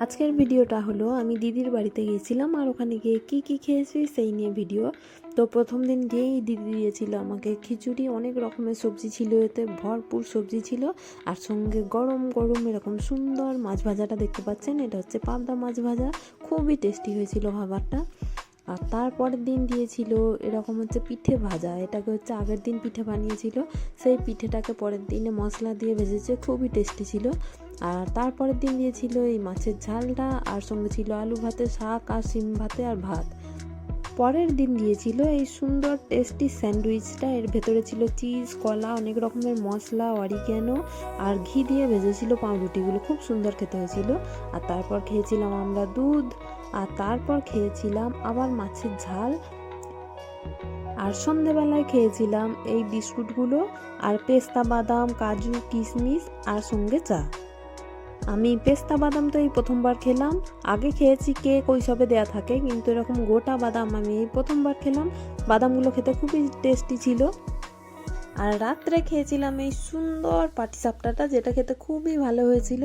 আজকের ভিডিওটা হলো আমি দিদির বাড়িতে গিয়েছিলাম আর ওখানে গিয়ে কি খেয়েছি সেই নিয়ে ভিডিও। তো প্রথম দিন গিয়েই দিদি দিয়েছিল আমাকে খিচুড়ি, অনেক রকমের সবজি ছিল, এতে ভরপুর সবজি ছিল আর সঙ্গে গরম গরম এরকম সুন্দর মাছ ভাজাটা দেখতে পাচ্ছেন, এটা হচ্ছে পাবদা মাছ ভাজা। খুবই টেস্টি হয়েছিল খাবারটা। আর তারপরের দিন দিয়েছিল এরকম হচ্ছে পিঠে ভাজা, এটাকে হচ্ছে আগের দিন পিঠে বানিয়েছিল, সেই পিঠেটাকে পরের দিনে মশলা দিয়ে ভেজেছে, খুবই টেস্টি ছিল। আর তারপরের দিন দিয়েছিল এই মাছের ঝালটা, আর সঙ্গে ছিল আলু ভাতে, শাক আর শিম ভাতে আর ভাত। পরের দিন দিয়েছিল এই সুন্দর টেস্টি স্যান্ডউইচটা, এর ভেতরে ছিল চিজ, কলা, অনেক রকমের মশলা, অরিগ্যানো আর ঘি দিয়ে ভেজেছিল পাউরুটিগুলো, খুব সুন্দর খেতে হয়েছিল। আর তারপর খেয়েছিলাম আমরা দুধ, আর তারপর খেয়েছিলাম আবার মাছের ঝাল, আর সন্ধেবেলায় খেয়েছিলাম এই বিস্কুটগুলো আর পেস্তা বাদাম, কাজু, কিশমিশ আর সঙ্গে চা। আমি পেস্তা বাদাম তো এই প্রথমবার খেলাম, আগে খেয়েছি কেক ওইসবে দেয়া থাকে, কিন্তু এরকম গোটা বাদাম আমি এই প্রথমবার খেলাম। বাদামগুলো খেতে খুবই টেস্টি ছিল। আর রাত্রে খেয়েছিলাম এই সুন্দর পাটিসাপটাটা, যেটা খেতে খুবই ভালো হয়েছিল।